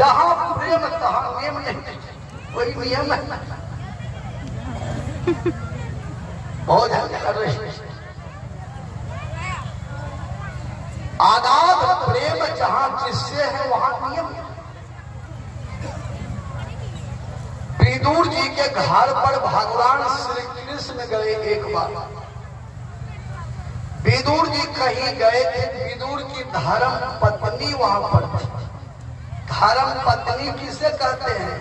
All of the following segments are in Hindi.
जहां प्रेम तहां नेम नहीं, कोई नियम है बहुत आगाध प्रेम जहां जिससे है वहां नियम। विदुर जी के घर पर भगवान श्री कृष्ण गए एक बार। विदुर जी कहीं गए थे, विदुर की धर्म पत्नी वहां पर थी। धर्म पत्नी किसे कहते हैं?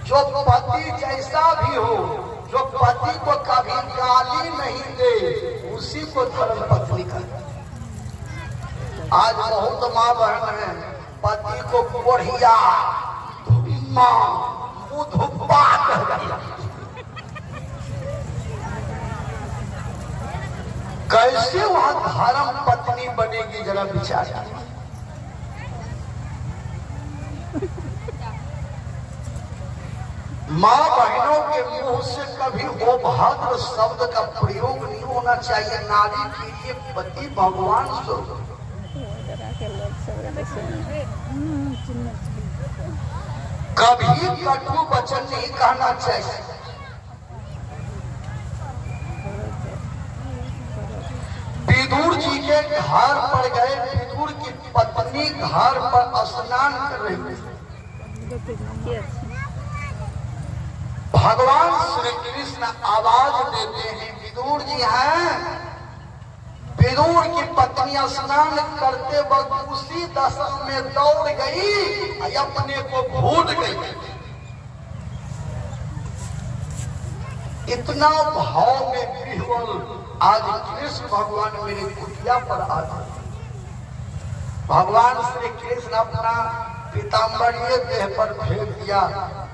जो पति जैसा भी हो, जो पति को कभी गाली नहीं दे, उसी को धर्म पत्नी कहते हैं। आज बहुत माँ बहन है पति को बढ़िया धुप्पा कह दिया। कैसे वहां धर्म पत्नी बनेगी जरा विचार। माँ बहनों के मुंह से कभी वो भद्र शब्द का प्रयोग नहीं होना चाहिए। नारी के लिए पति भगवान स्वरूप। कभी कटु वचन नहीं कहना चाहिए। विदुर जी के घर पर गए, विदुर की पत्नी घर पर स्नान कर रही थी। भगवान श्री कृष्ण आवाज देते हैं, विदुर जी हैं। विदुर की पत्नी स्नान करते वक्त उसी दशा में दौड़ गई, अपने को भूल गई। इतना भाव में विह्वल आज कृष्ण भगवान मेरे कुटिया पर आते। भगवान श्री कृष्ण अपना पीताम्बरीय देह पर फेंक दिया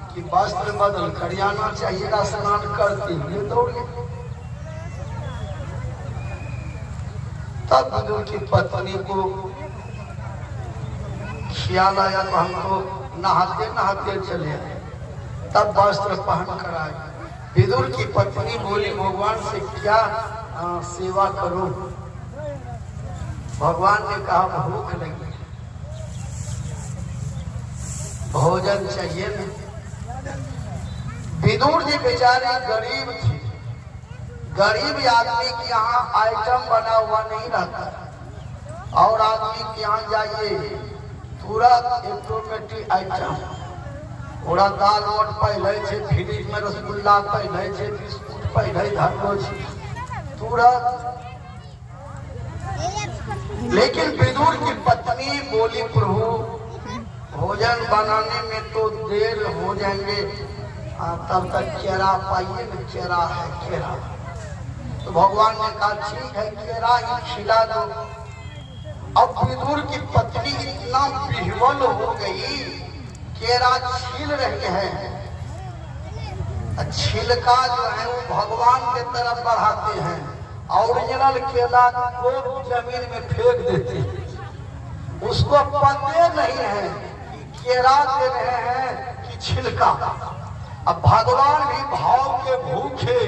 कि वस्त्र बदल कर आना चाहिए, स्नान करते हुए दौड़ गए। तब विदुर की पत्नी को ख्याल आया तो हमको नहाते नहाते चले आए। तब वस्त्र पहन कर आए। विदुर की पत्नी बोली, भगवान से क्या सेवा करो? भगवान ने कहा, भूख लगी, भोजन चाहिए ना। विदुर जी बेचारे गरीब थे। गरीब आदमी के यहाँ आइटम बना हुआ नहीं रहता। और आदमी के यहाँ जाइए तुरंत ऑटोमेटिक आइटम, पूरा दाल मोट पहले छे, फ्रिज में रसगुल्ला पहले छे, बिस्कुट पहले धरलो छे तुरंत। लेकिन विदुर की पत्नी बोली, प्रभु भोजन बनाने में तो देर हो जाएंगे, तब तक केरा पाइए न, केरा है केरा। तो भगवान ने कहा ठीक है, केरा ही खिला दो। अब विदुर की पत्नी इतना विह्वल हो गई, केरा छील रही है। छिलका जो है वो भगवान के तरफ बढ़ाते हैं, ओरिजिनल केला को जमीन में फेंक देते हैं। उसको पते नहीं है कि केरा दे रहे हैं कि छिलका। अब भगवान भी भाव के भूखे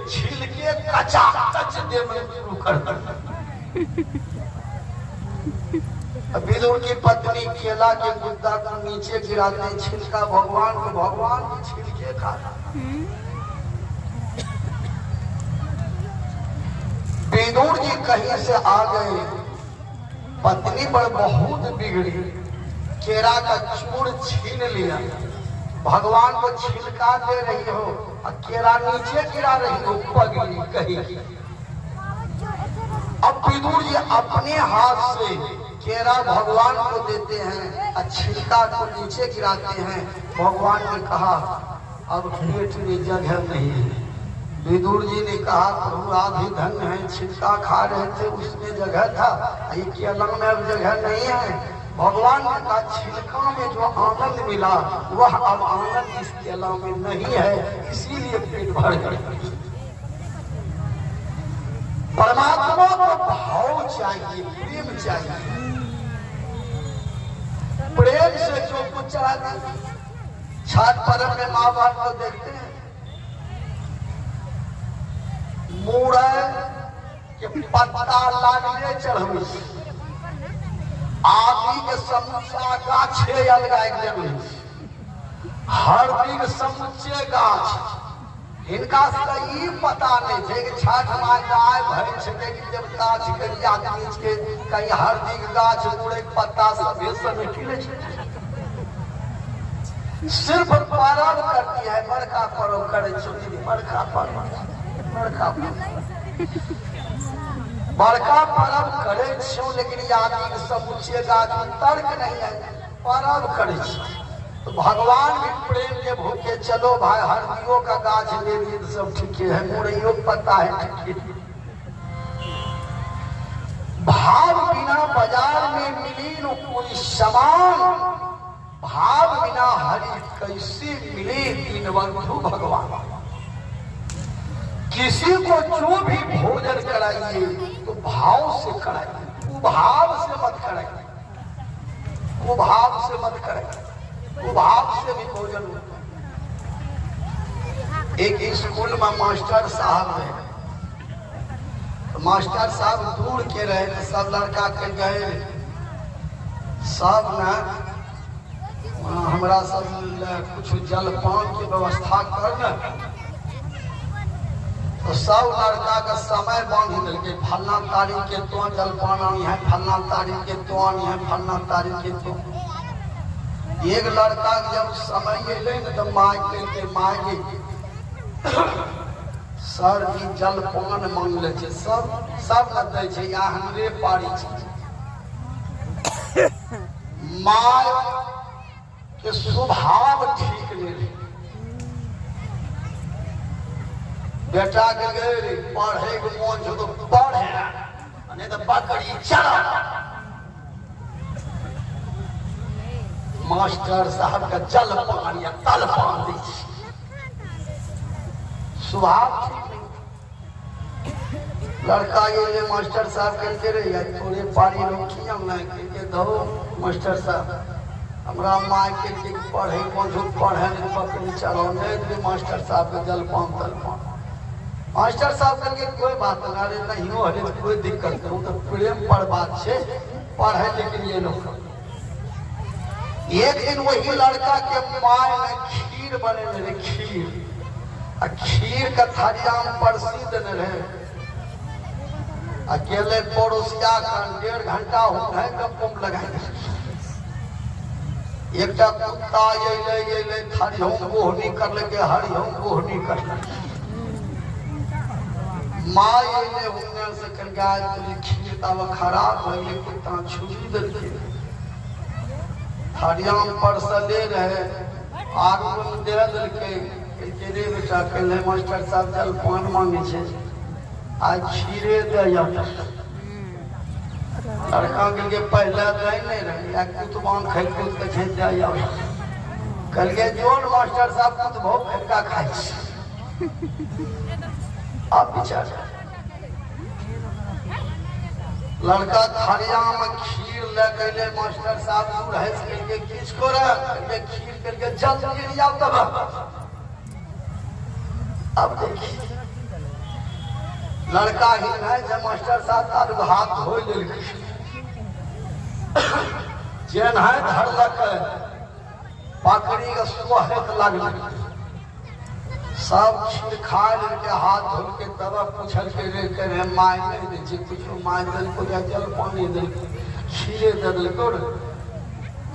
छिलके कचा कच देने शुरू कर दी। विदुर की पत्नी केला के गुद्दा को नीचे गिराते, छिलका भगवान को, भगवान भी छिलके खाता। विदुर जी कहीं से आ गए, पत्नी पर बहुत बिगड़ी, केरा का चूड़ छीन लिया। भगवान को छिलका दे रही हो और केरा नीचे गिरा रही हो, पगली कहीं। अब विदुर जी अपने हाथ से केरा भगवान को देते हैं और छिलका को नीचे गिराते हैं। भगवान ने कहा, अब पेट में जगह नहीं है। विदुर जी ने कहा, प्रभु आधी धन है, छिलका खा रहे थे उसमें जगह था, ये केला में अब जगह नहीं है। भगवान ने कहा, छिलका में जो आनंद मिला वह अब आनंद इस केला में नहीं है, इसीलिए पेट भर गया। परमात्मा को भाव चाहिए, प्रेम चाहिए। प्रेम से जो कुछ चाहते। छठ पर्व में माँ बाप को देखते हैं, मुड़े के पत्ता लागले चढ़वे, आदि के समुचा गाछे अलगाए गेल, हरदी के समुचे गाछ। इनका ई पता नहीं है कि छठ माय गाय भैंस के जब गाछ के आदमी के कहीं हरदी के गाछ मुड़े पत्ता सब में खिले, सिर्फ पर्व करती है, बड़का पर्व करे छोटी, बड़का पर्व करे छो, लेकिन आदमी के समुचे गाछ तर्क नहीं है, पर्व करे छो। तो भगवान भी प्रेम के भूखे, चलो भाई हरदियों का गाछ ले लिए तो सब ठीक है, मुरैयो पता है ठीक है। भाव बिना बाजार में मिली न कोई सामान, भाव बिना हरि कैसे मिले दीनबंधु भगवान। किसी को जो भी भोजन कराइए तो भाव से कराइए, कुभाव से मत कराइए, कुभाव से मत कराइए, कुभाव से भी भोजन होता है। एक स्कूल में मास्टर साहब है, तो मास्टर साहब दूर के रहे तो सब लड़का के गए, सब न हमरा सब कुछ जलपान की व्यवस्था करना, तो सब लड़का का समय बांध दिल, फलना तारीख के तो जलपान आनी है, फलना तारीख के तो आनी है, फलना तारीख के तो। एक लड़का जब समय अले तो माय के सर जी जलपान मांग ले, सब न दे छै, या हमरे पारी छै। माय के स्वभाव ठीक नहीं, बेटा के गए पढ़े के मन छो तो पढ़े, नहीं तो बकरी चला। मास्टर साहब का जलपान या तलपान दी, स्वभाव ठीक नहीं। लड़का ये मास्टर साहब कहते रहे थोड़े पारी रोकी हम नहीं दो मास्टर साहब, हमारा माँ के पढ़े पढ़े बकरी चलो नहीं, मास्टर साहब का जलपान तलपान। मास्टर साहब करके कोई बात ना रे, नहीं हो हरे कोई दिक्कत नहीं, तो प्रेम पर बात से पढ़े, लेकिन ये लोग। एक दिन वही लड़का के माय में खीर बने रहे, खीर का थालिया में परसी देने रहे, अकेले पड़ोसिया का 1.5 घंटा हो गए कम लगाए। एक कुत्ता ये थालियों गोहनी कर लगे, हरियों गोहनी कर लगे। माँ ये से कर गया खीर तब खराब हो गई, कुत्ता छुरी दे थालिया में परसले रहे, आगू में दे दिलके रे बेटा कहले मास्टर साहब जलपान मांगे छे, आज खीरे दे। लड़का के पहले दे नहीं रहे, या कुतबान खाई कुत के दे, कल के जोर मास्टर साहब कुछ बहुत खटका खाई। आप विचार, लड़का थालिया में खीर ले गए, मास्टर साहब दूर है करके किसको रे खीर करके जल्दी जाओ तब। अब देखिए लड़का ही है जब मास्टर साहब हाथ धो जेन है धरलक पकड़ी के सोहत लगल, सब खीर खा लेके हाथ धोल के तब पूछल के रे करे माय नहीं दे छी, कुछ माय दिल को जल पानी दिल खीरे दे दिल को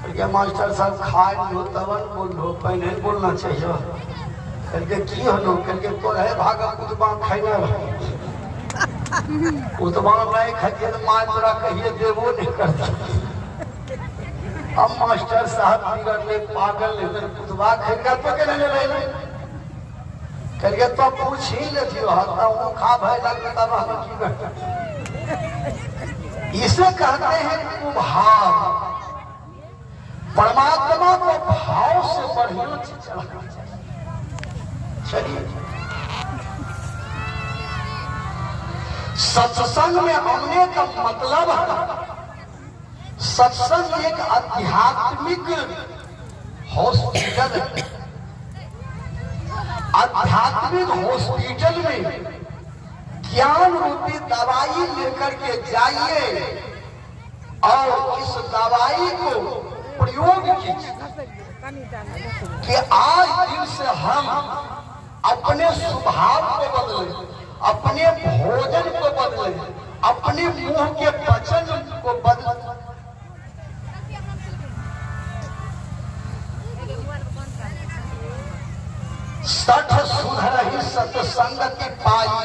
करके मास्टर साहब खाए लो तब बोलो, पहले बोलना चाहिए करके की हलो करके तो रहे भागा कुतबा खाइना, कुतबा नहीं खाइए तो माय तोरा कहिए देवो नहीं करता। अब मास्टर साहब बिगड़ले पागल ले कुतबा खाएगा तो के नहीं ले करिए तो पूछ ही लेती हो खा भाई लगता तब हम की करते। इसे कहते हैं कुभाव। परमात्मा को भाव से बढ़िया चीज चलाना चाहिए। चलिए सत्संग में हमने का मतलब है, सत्संग एक आध्यात्मिक हॉस्पिटल है। आध्यात्मिक हॉस्पिटल में ज्ञान रूपी दवाई लेकर के जाइए, और इस दवाई को प्रयोग कीजिए कि आज दिन से हम अपने स्वभाव को बदलें, अपने भोजन को बदलें, अपने मुंह के वचन को बदलें। सठ सुधरहि सत्संग की पाई,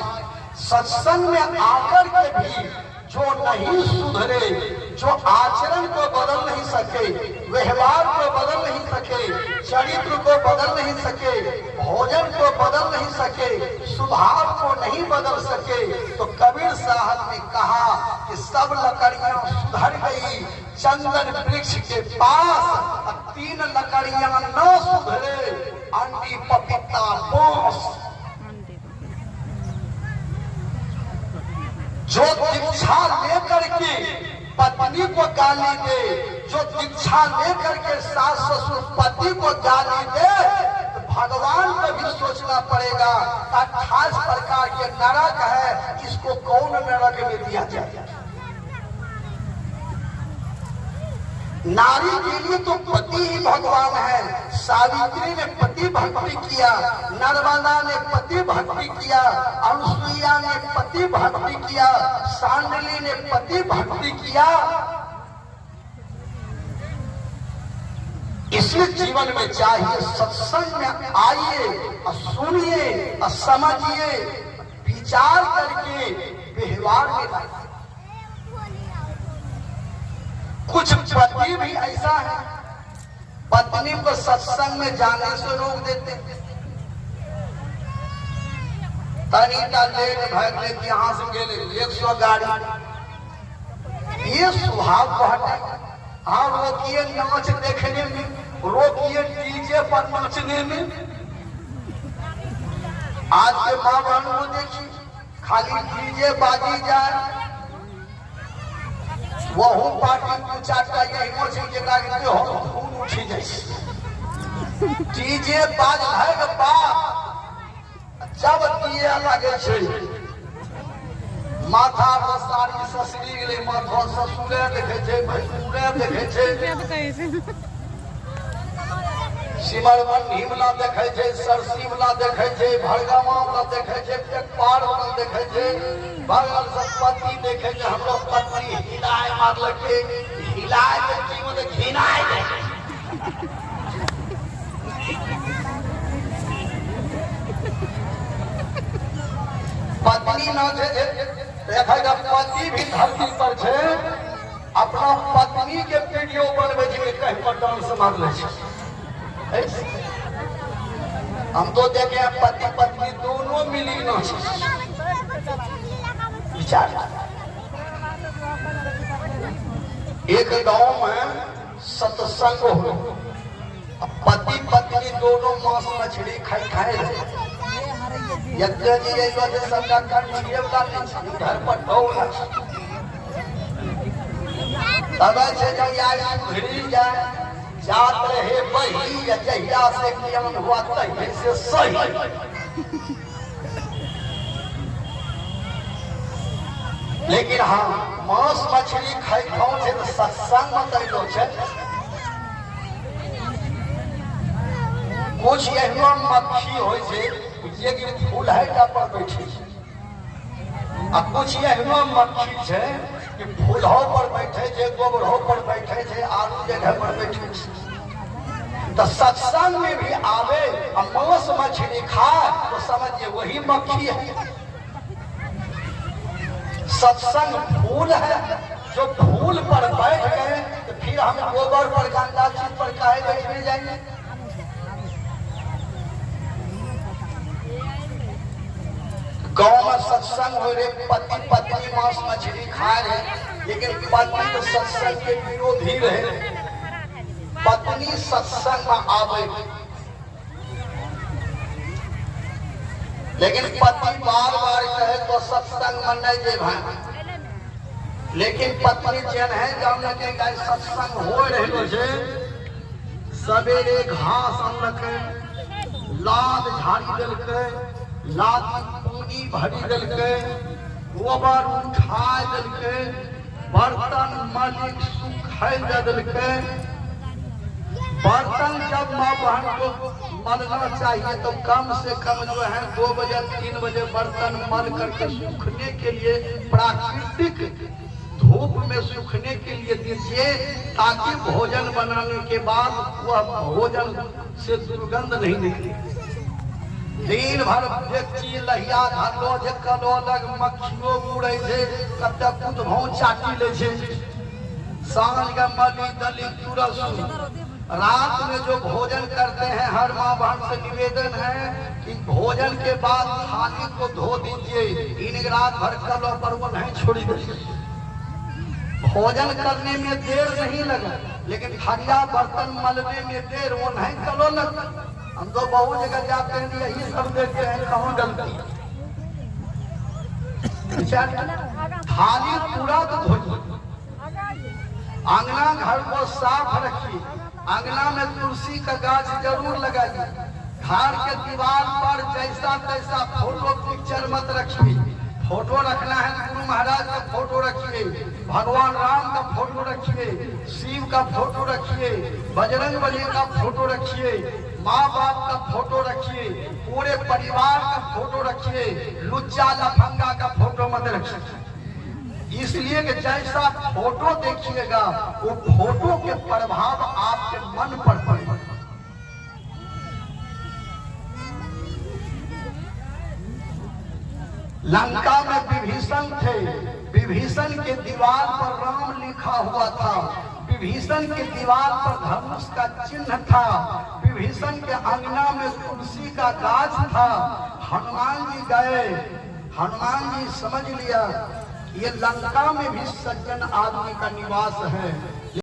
सत्संग में आकर के भी जो नहीं सुधरे, जो आचरण को बदल नहीं सके, व्यवहार को बदल नहीं सके, चरित्र को बदल नहीं सके, भोजन को बदल नहीं सके, स्वभाव को नहीं बदल सके, तो कबीर साहब ने कहा कि सब लकड़ियां सुधर गई, चंदन वृक्ष के पास 3 लकड़ियां न सुधरे, अंडी पपीता बांस। जो दीक्षा लेकर के पत्नी को गाली दे, जो दीक्षा लेकर के सास ससुर पति को गाली दे, तो भगवान को भी सोचना पड़ेगा 28 प्रकार के नरक है, इसको कौन नरक में दिया जाए। नारी के लिए तो पति ही भगवान है। सावित्री ने पति भक्ति किया, नर्मदा ने पति भक्ति किया, अनुसुईया ने पति भक्ति किया, सांडली ने पति भक्ति किया। इसलिए जीवन में चाहिए सत्संग में आइए और सुनिए और समझिए, विचार करके व्यवहार में लाइए। कुछ पति भी ऐसा है, पत्नी को सत्संग में जाने से रोक देते। तरीका लेट भाग लेके यहाँ से गेले 100 गाड़ी, ये स्वभाव को हटाए। हाँ, रोकिए नाच देखने में, रोकिए डीजे पर नाचने में। आज के माँ बहन को देखिए, खाली डीजे बाजी जाए, वह पार्टी पूछाता यही मोची जगह के हो खून उठी जैसे डीजे बाज है के बाप जब दिए लगे छे, माथा पर साड़ी ससरी गेले, माथा ससुरे देखे छे, भैसुरे देखे छे, सिमरवन हिमला देखे छे, सरसी वाला देखे छे, भड़गामा वाला देखे छे, पेटपार वाला देखे छे, बगल से पति देखे छे। हम लोग पत्नी हिलाए मारल के हिलाए के जीवन घिनाए देखे। पत्नी न छे, देखेगा पति भी धरती पर छे, अपना पत्नी के वीडियो बनवे छे, कहीं पर डांस मारले छे। हम तो देखे पति पत्नी दोनों मिली न विचार। एक गांव में सत्संग हो, पति पत्नी दोनों मांस मछली खाए रहे। यज्ञ जी सबका घर पर ढोल तब से जब सुधरी जाए, जात रहे वही जहिया से ज्ञान हुआ तही से सही। लेकिन हाँ, मांस मछली खाई खाओ छे तो सत्संग में कैलो छे। कुछ एहनो मक्खी होय छे जे कि फूल है पर बैठी छे, आ कुछ एहनो मक्खी छे कि फूलहो पर बैठे छे, गोबरहो पर बैठे छे, आलू जगह पर बैठे छे। तो सत्संग में भी आवे और मांस मछली खाए तो समझिए वही मक्खी है। सत्संग फूल है, जो फूल पर बैठ गए तो फिर हम गोबर पर गंदा चीज पर काहे बैठने जाएंगे। गांव में सत्संग हो रहे, पति पत्नी मांस मछली खाए रहे, लेकिन पत्नी तो सत्संग के विरोधी रहे। पत्नी सत्संग में आवे, लेकिन पति बार बार कहे तो सत्संग में नहीं दे भाई। लेकिन पत्नी जन है जब लगे सत्संग हो रहे छे, सवेरे घास अनलके, लाद झाड़ी देलके, लाद पूनी भरी देलके, गोबर उठा देलके, बर्तन मालिक सुख है जदल के। बर्तन जब माँ बहन को मलना चाहिए तो कम से कम जो है 2 बजे 3 बजे बर्तन मल करके सूखने के लिए प्राकृतिक धूप में सूखने के लिए दीजिए, ताकि भोजन बनाने के बाद वह भोजन से दुर्गंध नहीं निकले। दिन भर व्यक्ति लहिया धरलो जे कलो लग मक्खियो उड़े छे, कते कुदभौ चाटी ले छे। सांझ का मली दली तुरस रात में जो भोजन करते हैं, हर माँ बहन से निवेदन है कि भोजन के बाद थाली को धो दीजिए। इन रात भर कलो पर वो नहीं छोड़ी दीजिए। भोजन करने में देर नहीं लगा, लेकिन थरिया बर्तन मलने में देर वो नहीं कलो लगा। हम तो बहुत जगह जाते हैं, यही सब देखते हैं कहाँ गलती। थाली पूरा तो धोइए, आंगना घर को साफ रखिए, आंगना में तुलसी का गाछ जरूर लगाइए। घर के दीवार पर जैसा तैसा फोटो पिक्चर मत रखिए। फोटो रखना है गुरु महाराज का फोटो रखिए, भगवान राम का फोटो रखिए, शिव का फोटो रखिए, बजरंग बली का फोटो रखिए, माँ बाप का फोटो रखिए, पूरे परिवार का फोटो रखिए। लुच्चा लफंगा का फोटो मत रखिए, इसलिए कि जैसा फोटो देखिएगा वो फोटो के प्रभाव आपके मन पर पड़ेगा। लंका में विभीषण थे, विभीषण के दीवार पर राम लिखा हुआ था, विभीषण के दीवार पर धनुष का चिन्ह था, विभीषण के अंगना में तुलसी का गाछ था। हनुमान जी गए, हनुमान जी समझ लिया ये लंका में भी सज्जन आदमी का निवास है,